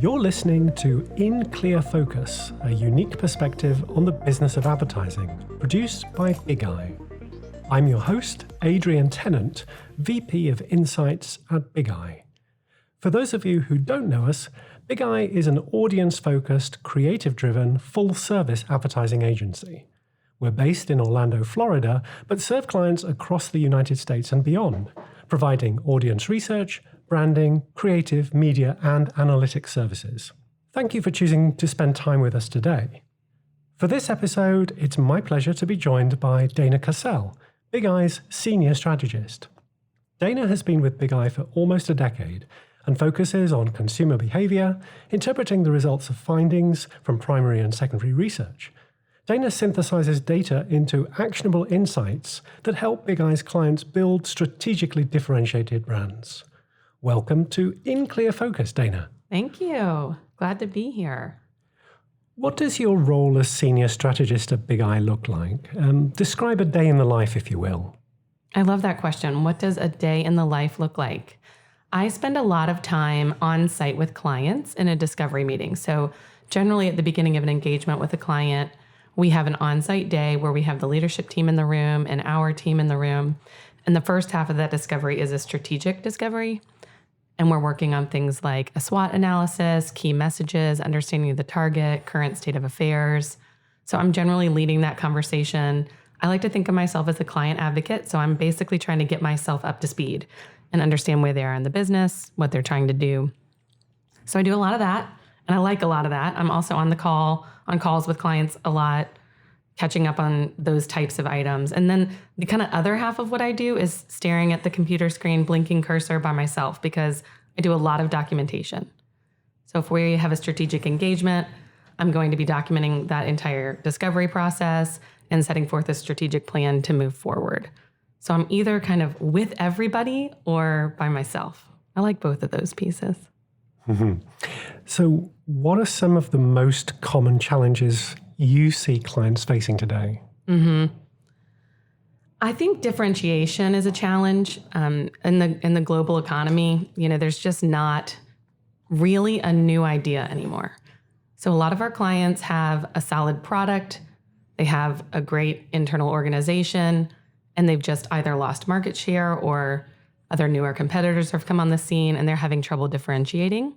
You're listening to In Clear Focus, a unique perspective on the business of advertising, produced by Bigeye. I'm your host, Adrian Tennant, VP of Insights at Bigeye. For those of you who don't know us, Bigeye is an audience-focused, creative-driven, full-service advertising agency. We're based in Orlando, Florida, but serve clients across the United States and beyond, providing audience research, branding, creative, media, and analytics services. Thank you for choosing to spend time with us today. For this episode, it's my pleasure to be joined by Dana Cassell, Bigeye's senior strategist. Dana has been with Bigeye for almost a decade and focuses on consumer behavior, interpreting the results of findings from primary and secondary research. Dana synthesizes data into actionable insights that help Bigeye's clients build strategically differentiated brands. Welcome to In Clear Focus, Dana. Thank you. Glad to be here. What does your role as senior strategist at Bigeye look like? Describe a day in the life, if you will. I love that question. What does a day in the life look like? I spend a lot of time on site with clients in a discovery meeting. So generally at the beginning of an engagement with a client, we have an on-site day where we have the leadership team in the room and our team in the room. And the first half of that discovery is a strategic discovery. And we're working on things like a SWOT analysis, key messages, understanding of the target, current state of affairs. So I'm generally leading that conversation. I like to think of myself as a client advocate. So I'm basically trying to get myself up to speed and understand where they are in the business, what they're trying to do. So I do a lot of that, and I like a lot of that. I'm also on calls with clients a lot, catching up on those types of items. And then the kind of other half of what I do is staring at the computer screen, blinking cursor by myself, because I do a lot of documentation. So if we have a strategic engagement, I'm going to be documenting that entire discovery process and setting forth a strategic plan to move forward. So I'm either kind of with everybody or by myself. I like both of those pieces. Mm-hmm. So what are some of the most common challenges you see clients facing today? Mm-hmm. I think differentiation is a challenge in the global economy. You know, there's just not really a new idea anymore. So a lot of our clients have a solid product, they have a great internal organization, and they've just either lost market share or other newer competitors have come on the scene and they're having trouble differentiating.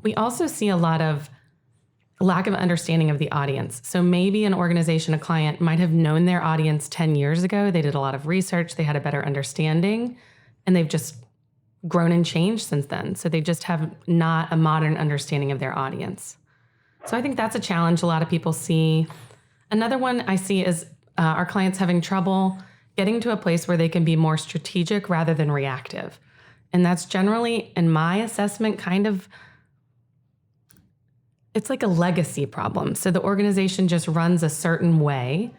We also see a lot of lack of understanding of the audience. So maybe an organization, a client might have known their audience 10 years ago. They did a lot of research, they had a better understanding, and they've just grown and changed since then. So they just have not a modern understanding of their audience. So I think that's a challenge a lot of people see. Another one I see is our clients having trouble getting to a place where they can be more strategic rather than reactive. And that's generally, in my assessment, it's like a legacy problem. So the organization just runs a certain way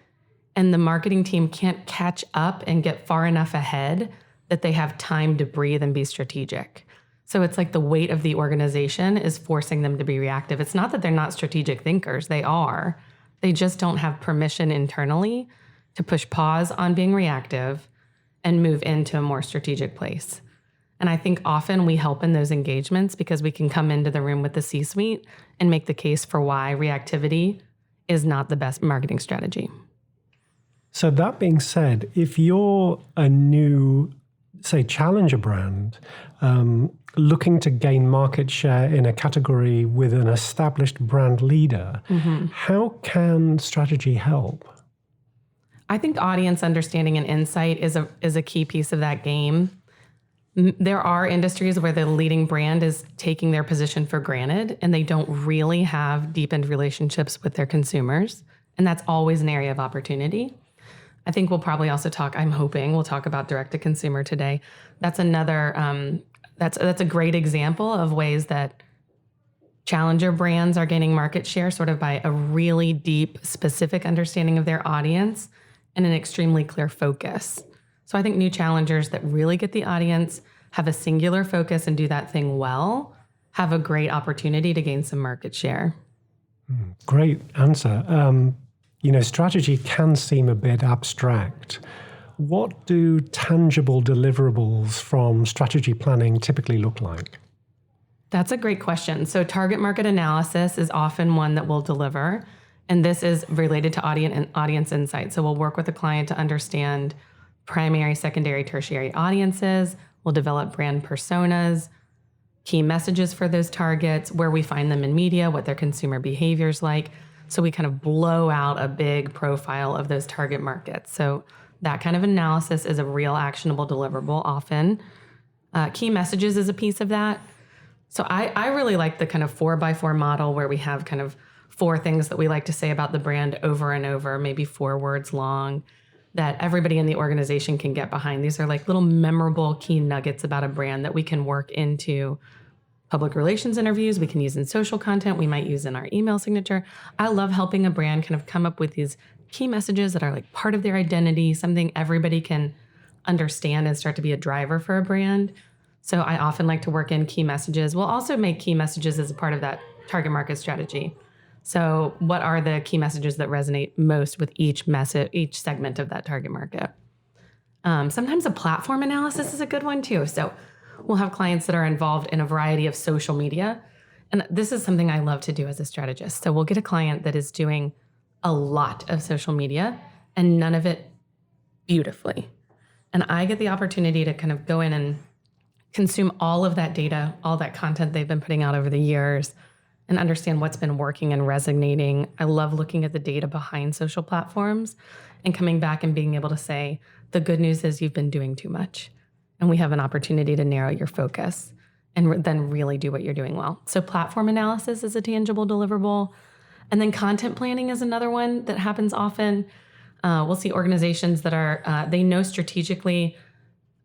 and the marketing team can't catch up and get far enough ahead that they have time to breathe and be strategic. So it's like the weight of the organization is forcing them to be reactive. It's not that they're not strategic thinkers, they are. They just don't have permission internally to push pause on being reactive and move into a more strategic place. And I think often we help in those engagements because we can come into the room with the C-suite and make the case for why reactivity is not the best marketing strategy. So that being said, if you're a new, say, challenger brand, looking to gain market share in a category with an established brand leader, how can strategy help? I think audience understanding and insight is a key piece of that game. There are industries where the leading brand is taking their position for granted and they don't really have deepened relationships with their consumers. And that's always an area of opportunity. I think we'll probably also I'm hoping we'll talk about direct-to-consumer today. That's another, that's a great example of ways that challenger brands are gaining market share sort of by a really deep, specific understanding of their audience and an extremely clear focus. So I think new challengers that really get the audience, have a singular focus and do that thing well, have a great opportunity to gain some market share. Great answer. Strategy can seem a bit abstract. what do tangible deliverables from strategy planning typically look like? That's a great question. So target market analysis is often one that we'll deliver. And this is related to audience insight. So we'll work with a client to understand primary, secondary, tertiary audiences. We'll develop brand personas, key messages for those targets, where we find them in media, what their consumer behavior's like. So we kind of blow out a big profile of those target markets. So that kind of analysis is a real actionable deliverable often. Key messages is a piece of that. So I really like the kind of 4x4 model where we have kind of 4 things that we like to say about the brand over and over, maybe 4 words long, that everybody in the organization can get behind. These are like little memorable key nuggets about a brand that we can work into public relations interviews, we can use in social content, we might use in our email signature. I love helping a brand kind of come up with these key messages that are like part of their identity, something everybody can understand and start to be a driver for a brand. So I often like to work in key messages. We'll also make key messages as a part of that target market strategy. So what are the key messages that resonate most with each segment of that target market? Sometimes a platform analysis is a good one too. So we'll have clients that are involved in a variety of social media. And this is something I love to do as a strategist. So we'll get a client that is doing a lot of social media and none of it beautifully. And I get the opportunity to kind of go in and consume all of that data, all that content they've been putting out over the years, and understand what's been working and resonating. I love looking at the data behind social platforms and coming back and being able to say, the good news is you've been doing too much. And we have an opportunity to narrow your focus and then really do what you're doing well. So platform analysis is a tangible deliverable. And then content planning is another one that happens often. We'll see organizations that are, they know strategically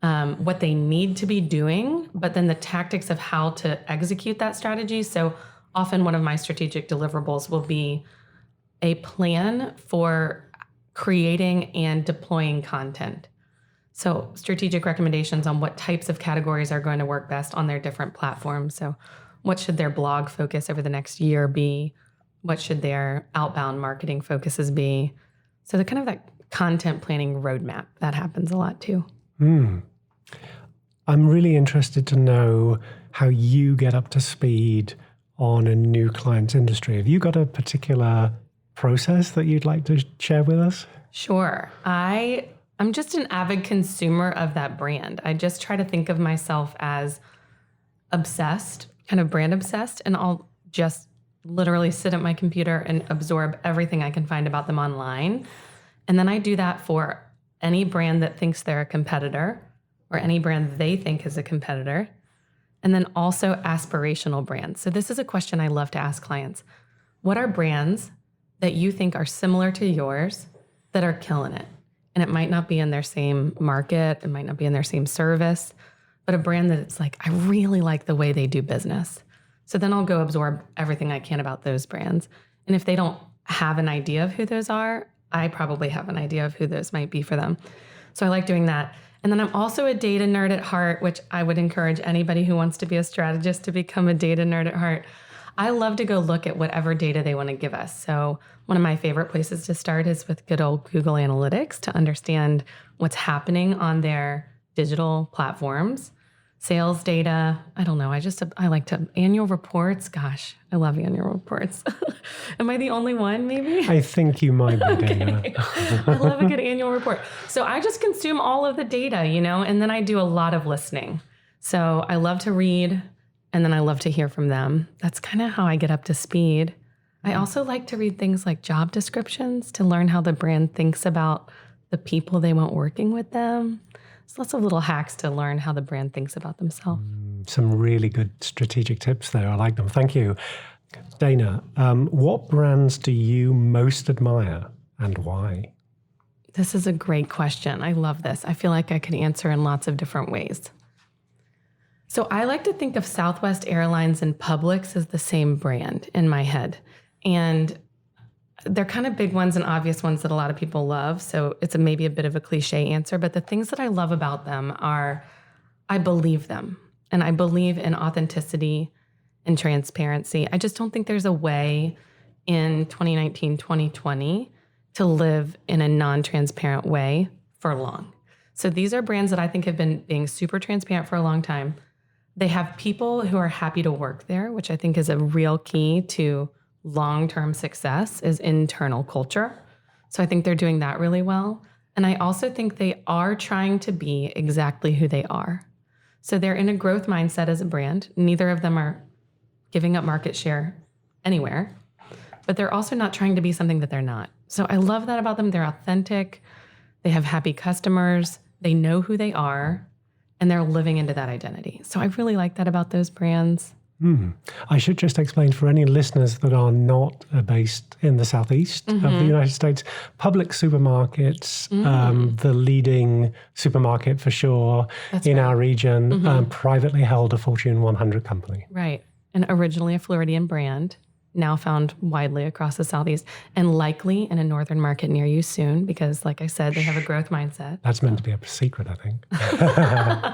what they need to be doing, but then the tactics of how to execute that strategy. So often one of my strategic deliverables will be a plan for creating and deploying content. So strategic recommendations on what types of categories are going to work best on their different platforms. So what should their blog focus over the next year be? What should their outbound marketing focuses be? So the kind of that content planning roadmap, that happens a lot too. I'm really interested to know how you get up to speed on a new client's industry. Have you got a particular process that you'd like to share with us? Sure. I'm just an avid consumer of that brand. I just try to think of myself as obsessed, kind of brand obsessed, and I'll just literally sit at my computer and absorb everything I can find about them online. And then I do that for any brand that thinks they're a competitor or any brand they think is a competitor. And then also aspirational brands. So this is a question I love to ask clients. What are brands that you think are similar to yours that are killing it? And it might not be in their same market, it might not be in their same service, but a brand that it's like, I really like the way they do business. So then I'll go absorb everything I can about those brands. And if they don't have an idea of who those are, I probably have an idea of who those might be for them. So I like doing that. And then I'm also a data nerd at heart, which I would encourage anybody who wants to be a strategist to become a data nerd at heart. I love to go look at whatever data they want to give us. So one of my favorite places to start is with good old Google Analytics to understand what's happening on their digital platforms. Sales data, I don't know. I like to, annual reports. Gosh, I love annual reports. Am I the only one, maybe? I think you might be, Dana. Okay. I love a good annual report. So I just consume all of the data, and then I do a lot of listening. So I love to read, and then I love to hear from them. That's kind of how I get up to speed. I also like to read things like job descriptions to learn how the brand thinks about the people they want working with them. So lots of little hacks to learn how the brand thinks about themselves. Some really good strategic tips there. I like them. Thank you. Dana, what brands do you most admire and why? This is a great question. I love this. I feel like I could answer in lots of different ways. So I like to think of Southwest Airlines and Publix as the same brand in my head. And they're kind of big ones and obvious ones that a lot of people love. So it's maybe a bit of a cliche answer, but the things that I love about them are I believe them and I believe in authenticity and transparency. I just don't think there's a way in 2019, 2020 to live in a non-transparent way for long. So these are brands that I think have been being super transparent for a long time. They have people who are happy to work there, which I think is a real key to long-term success, is internal culture. So I think they're doing that really well. And I also think they are trying to be exactly who they are. So they're in a growth mindset as a brand. Neither of them are giving up market share anywhere, but they're also not trying to be something that they're not. So I love that about them. They're authentic. They have happy customers. They know who they are, and they're living into that identity. So I really like that about those brands. I should just explain for any listeners that are not based in the southeast of the United States, Public supermarkets, the leading supermarket for sure in our region, privately held, a Fortune 100 company. Right. And originally a Floridian brand, now found widely across the southeast, and likely in a northern market near you soon, because like I said, they have a growth mindset. That's meant to be a secret, I think.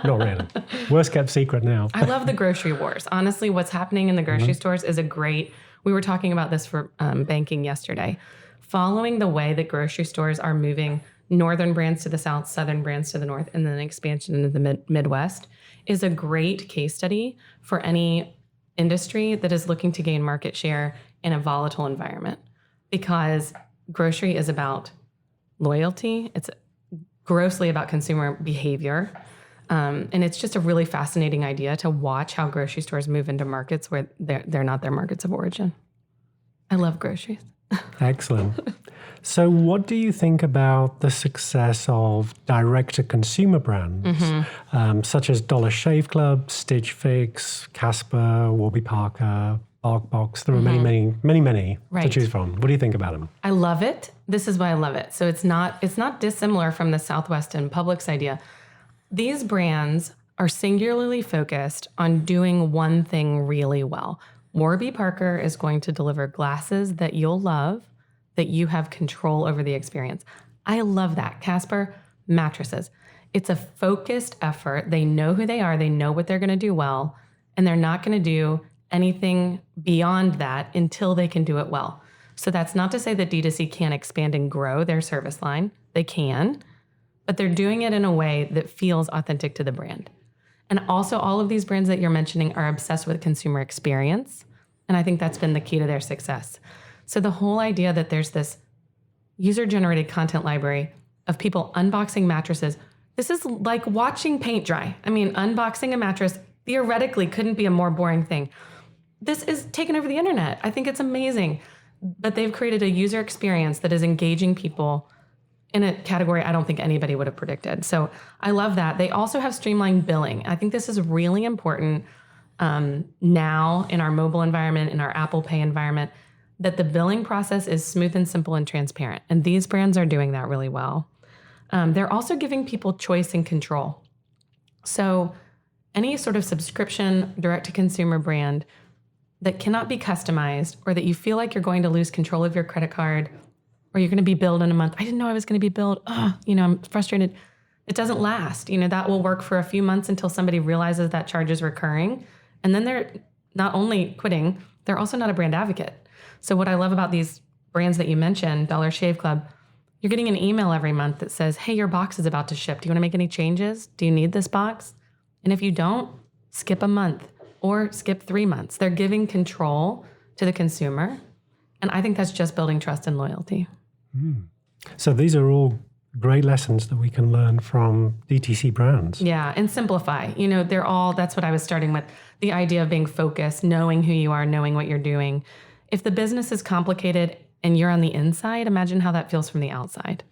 Not really. Worst kept secret now. I love the grocery wars. Honestly, what's happening in the grocery stores is we were talking about this for banking yesterday. Following the way that grocery stores are moving northern brands to the south, southern brands to the north, and then expansion into the Midwest is a great case study for any industry that is looking to gain market share in a volatile environment, because grocery is about loyalty. It's grossly about consumer behavior. And it's just a really fascinating idea to watch how grocery stores move into markets where they're not their markets of origin. I love groceries. Excellent. So what do you think about the success of direct-to-consumer brands, such as Dollar Shave Club, Stitch Fix, Casper, Warby Parker, BarkBox? There are many to choose from. What do you think about them? I love it. This is why I love it. So it's not dissimilar from the Southwest and Publix idea. These brands are singularly focused on doing one thing really well. Warby Parker is going to deliver glasses that you'll love, that you have control over the experience. I love that. Casper, mattresses. It's a focused effort. They know who they are. They know what they're going to do well, and they're not going to do anything beyond that until they can do it well. So that's not to say that D2C can't expand and grow their service line. They can, but they're doing it in a way that feels authentic to the brand. And also, all of these brands that you're mentioning are obsessed with consumer experience. And I think that's been the key to their success. So the whole idea that there's this user-generated content library of people unboxing mattresses, this is like watching paint dry. I mean, unboxing a mattress theoretically couldn't be a more boring thing. This is taken over the internet. I think it's amazing. But they've created a user experience that is engaging people in a category I don't think anybody would have predicted. So I love that. They also have streamlined billing. I think this is really important now in our mobile environment, in our Apple Pay environment, that the billing process is smooth and simple and transparent. And these brands are doing that really well. They're also giving people choice and control. So any sort of subscription, direct-to-consumer brand that cannot be customized, or that you feel like you're going to lose control of your credit card, or you're going to be billed in a month. I didn't know I was going to be billed. I'm frustrated. It doesn't last. That will work for a few months until somebody realizes that charge is recurring. And then they're not only quitting, they're also not a brand advocate. So what I love about these brands that you mentioned, Dollar Shave Club, you're getting an email every month that says, hey, your box is about to ship. Do you want to make any changes? Do you need this box? And if you don't, skip a month or skip 3 months. They're giving control to the consumer. And I think that's just building trust and loyalty. So these are all great lessons that we can learn from DTC brands. Yeah, and simplify. That's what I was starting with. The idea of being focused, knowing who you are, knowing what you're doing. If the business is complicated and you're on the inside, imagine how that feels from the outside.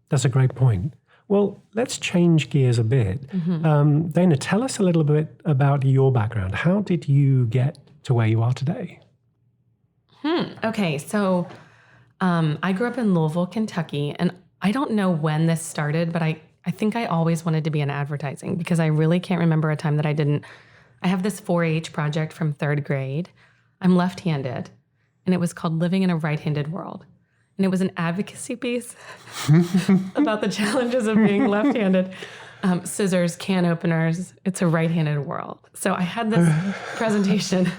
That's a great point. Well, let's change gears a bit. Dana, tell us a little bit about your background. How did you get to where you are today? Okay, so I grew up in Louisville, Kentucky, and I don't know when this started, but I think I always wanted to be in advertising, because I really can't remember a time that I didn't. I have this 4-H project from 3rd grade. I'm left-handed, and it was called Living in a Right-Handed World. And it was an advocacy piece about the challenges of being left-handed. Scissors, can openers, it's a right-handed world. So I had this presentation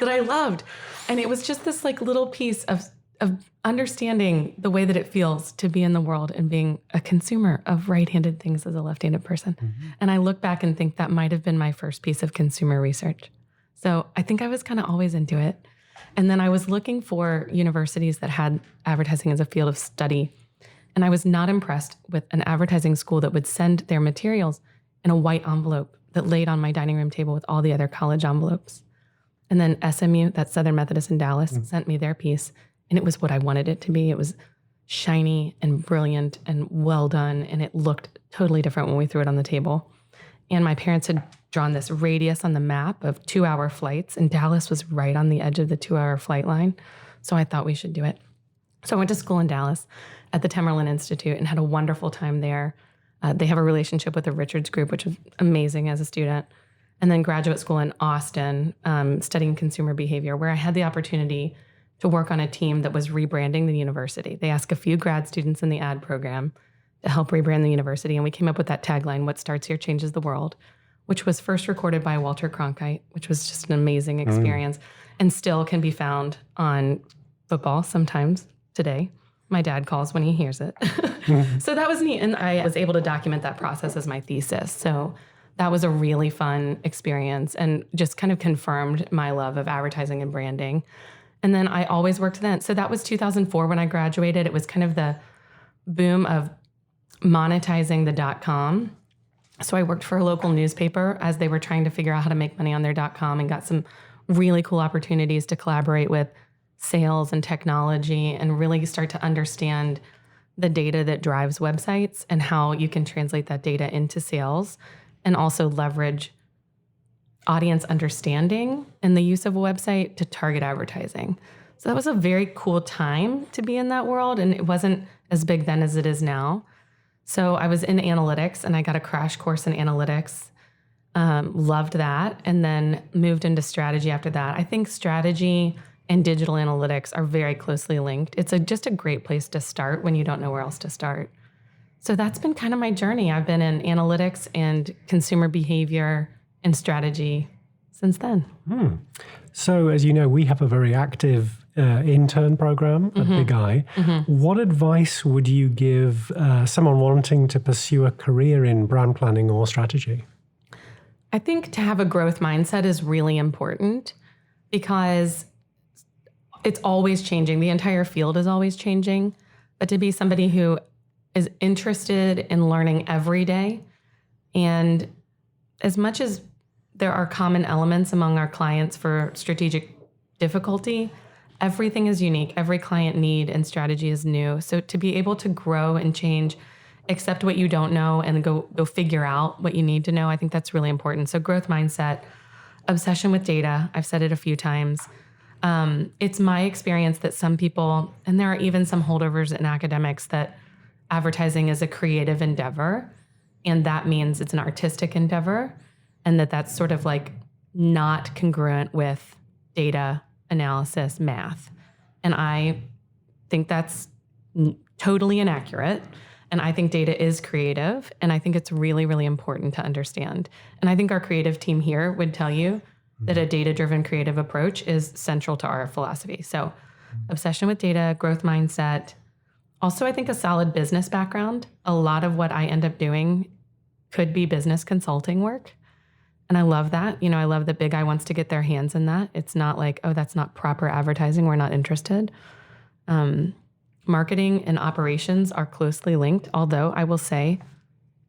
that I loved. And it was just this little piece of of understanding the way that it feels to be in the world and being a consumer of right-handed things as a left-handed person. And I look back and think that might have been my first piece of consumer research. So I think I was kind of always into it. And then I was looking for universities that had advertising as a field of study. And I was not impressed with an advertising school that would send their materials in a white envelope that laid on my dining room table with all the other college envelopes. And then SMU, that's Southern Methodist in Dallas, sent me their piece. And it was what I wanted it to be. It was shiny and brilliant and well done. And it looked totally different when we threw it on the table. And my parents had drawn this radius on the map of 2-hour flights. And Dallas was right on the edge of the 2-hour flight line. So I thought we should do it. So I went to school in Dallas at the Temerlin Institute and had a wonderful time there. They have a relationship with the Richards Group, which was amazing as a student. And then graduate school in Austin, studying consumer behavior, where I had the opportunity to work on a team that was rebranding the university. They asked a few grad students in the ad program to help rebrand the university. And we came up with that tagline, "What starts here changes the world," which was first recorded by Walter Cronkite, which was just an amazing experience and still can be found on football sometimes today. My dad calls when he hears it. So that was neat. And I was able to document that process as my thesis. So that was a really fun experience and just kind of confirmed my love of advertising and branding. And then I always worked then. So that was 2004 when I graduated. It was kind of the boom of monetizing the .com. So I worked for a local newspaper as they were trying to figure out how to make money on their .com and got some really cool opportunities to collaborate with sales and technology and really start to understand the data that drives websites and how you can translate that data into sales and also leverage audience understanding and the use of a website to target advertising. So that was a very cool time to be in that world, and it wasn't as big then as it is now. So I was in analytics, and I got a crash course in analytics, loved that, and then moved into strategy after that. I think strategy and digital analytics are very closely linked. It's just a great place to start when you don't know where else to start. So that's been kind of my journey. I've been in analytics and consumer behavior and strategy since then. So as you know, we have a very active intern program at Bigeye. What advice would you give someone wanting to pursue a career in brand planning or strategy? I think to have a growth mindset is really important because it's always changing. The entire field is always changing. But to be somebody who is interested in learning every day, and as much as there are common elements among our clients for strategic difficulty, everything is unique. Every client need and strategy is new. So to be able to grow and change, accept what you don't know, and go figure out what you need to know, I think that's really important. So growth mindset, obsession with data. I've said it a few times. It's my experience that some people, and there are even some holdovers in academics, that advertising is a creative endeavor, and that means it's an artistic endeavor, and that's sort of like not congruent with data analysis, math. And I think that's totally inaccurate. And I think data is creative, and I think it's really, really important to understand. And I think our creative team here would tell you that a data-driven creative approach is central to our philosophy. So obsession with data, growth mindset. Also, I think a solid business background. A lot of what I end up doing could be business consulting work. And I love that. You know, I love that Bigeye wants to get their hands in that. It's not like, oh, that's not proper advertising, we're not interested. Marketing and operations are closely linked, although I will say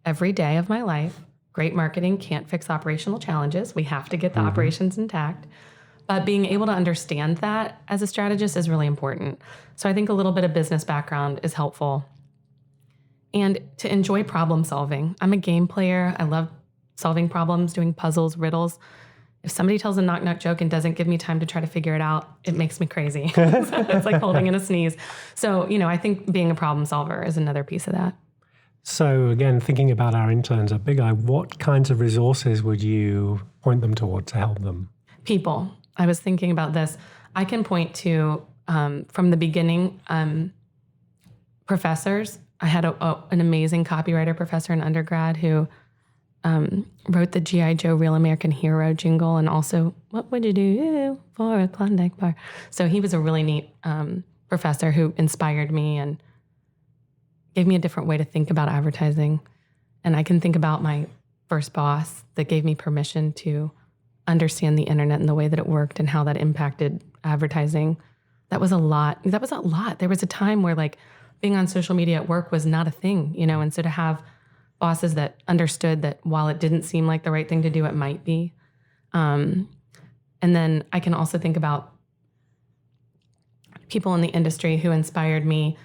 every day of my life, great marketing can't fix operational challenges. We have to get the operations intact. But being able to understand that as a strategist is really important. So I think a little bit of business background is helpful. And to enjoy problem solving. I'm a game player. I love solving problems, doing puzzles, riddles. If somebody tells a knock-knock joke and doesn't give me time to try to figure it out, it makes me crazy. It's like holding in a sneeze. So, you know, I think being a problem solver is another piece of that. So again, thinking about our interns at Bigeye, what kinds of resources would you point them toward to help them? People. I was thinking about this. I can point to, from the beginning, professors. I had an amazing copywriter professor in undergrad who wrote the G.I. Joe Real American Hero jingle, and also, what would you do for a Klondike bar? So he was a really neat professor who inspired me and gave me a different way to think about advertising. And I can think about my first boss that gave me permission to understand the internet and the way that it worked and how that impacted advertising. That was a lot. There was a time where like being on social media at work was not a thing, and so to have bosses that understood that while it didn't seem like the right thing to do, it might be. And then I can also think about people in the industry who inspired me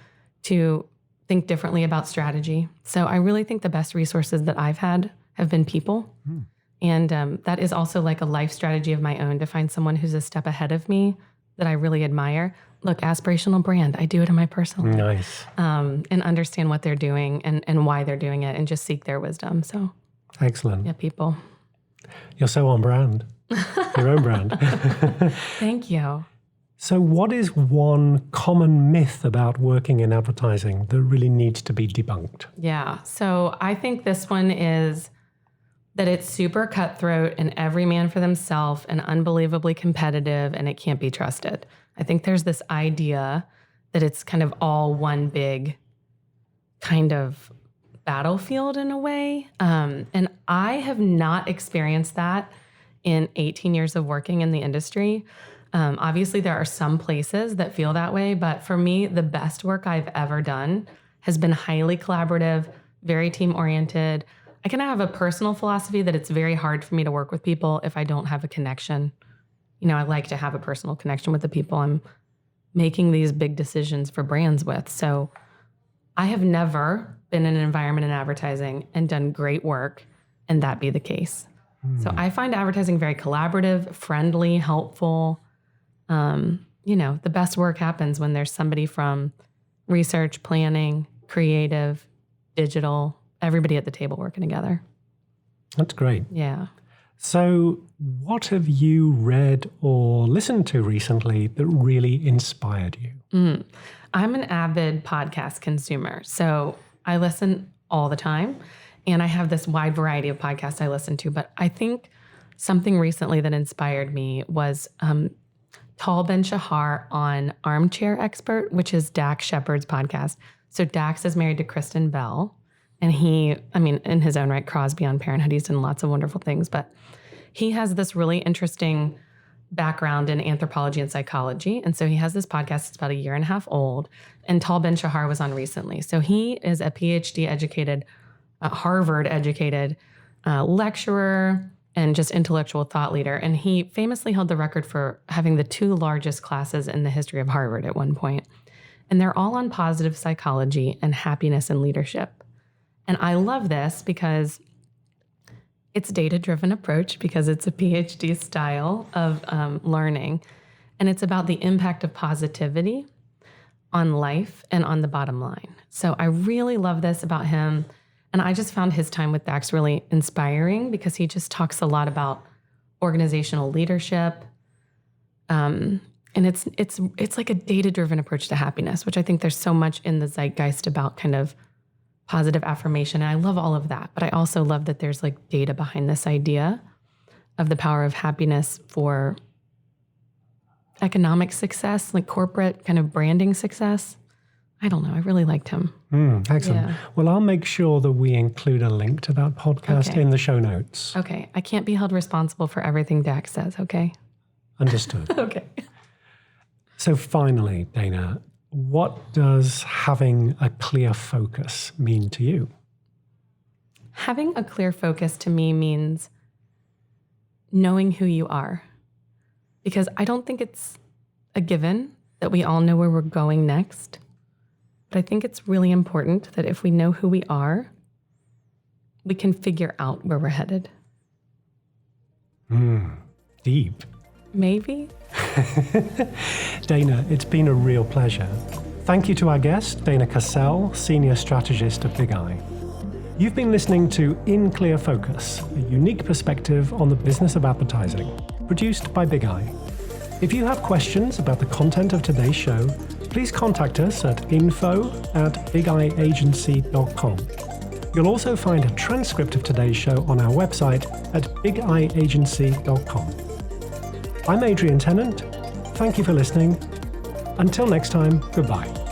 to think differently about strategy. So I really think the best resources that I've had have been people. And that is also like a life strategy of my own, to find someone who's a step ahead of me that I really admire. Look, aspirational brand, I do it in my personal life. Nice. And understand what they're doing and why they're doing it, and just seek their wisdom. So excellent. Yeah, people. You're so on brand. Your own brand. Thank you. So what is one common myth about working in advertising that really needs to be debunked? Yeah. So I think this one is that it's super cutthroat and every man for themselves and unbelievably competitive, and it can't be trusted. I think there's this idea that it's kind of all one big kind of battlefield in a way. And I have not experienced that in 18 years of working in the industry. Obviously, there are some places that feel that way, but for me, the best work I've ever done has been highly collaborative, very team-oriented. I kind of have a personal philosophy that it's very hard for me to work with people if I don't have a connection. I like to have a personal connection with the people I'm making these big decisions for brands with. So I have never been in an environment in advertising and done great work and that be the case. So I find advertising very collaborative, friendly, helpful. The best work happens when there's somebody from research, planning, creative, digital, everybody at the table working together. That's great. Yeah. So what have you read or listened to recently that really inspired you? I'm an avid podcast consumer. So I listen all the time, and I have this wide variety of podcasts I listen to. But I think something recently that inspired me was Tal Ben-Shahar on Armchair Expert, which is Dax Shepard's podcast. So Dax is married to Kristen Bell. And in his own right, Crosby on Parenthood, he's done lots of wonderful things, but he has this really interesting background in anthropology and psychology. And so he has this podcast, it's about 1.5 years old, and Tal Ben-Shahar was on recently. So he is a PhD educated, Harvard educated lecturer and just intellectual thought leader. And he famously held the record for having the 2 largest classes in the history of Harvard at one point. And they're all on positive psychology and happiness and leadership. And I love this because it's data-driven approach, because it's a PhD style of learning. And it's about the impact of positivity on life and on the bottom line. So I really love this about him. And I just found his time with Dax really inspiring, because he just talks a lot about organizational leadership. And it's like a data-driven approach to happiness, which I think there's so much in the zeitgeist about kind of positive affirmation. And I love all of that. But I also love that there's like data behind this idea of the power of happiness for economic success, like corporate kind of branding success. I don't know. I really liked him. Excellent. Yeah. Well, I'll make sure that we include a link to that podcast in the show notes. Okay. I can't be held responsible for everything Dax says, okay? Understood. Okay. So finally, Dana, what does having a clear focus mean to you? Having a clear focus to me means knowing who you are. Because I don't think it's a given that we all know where we're going next. But I think it's really important that if we know who we are, we can figure out where we're headed. Deep. Maybe. Dana, it's been a real pleasure. Thank you to our guest, Dana Cassell, Senior Strategist at Bigeye. You've been listening to In Clear Focus, a unique perspective on the business of advertising, produced by Bigeye. If you have questions about the content of today's show, please contact us at info@bigeyeagency.com. You'll also find a transcript of today's show on our website at bigeyeagency.com. I'm Adrian Tennant. Thank you for listening. Until next time, goodbye.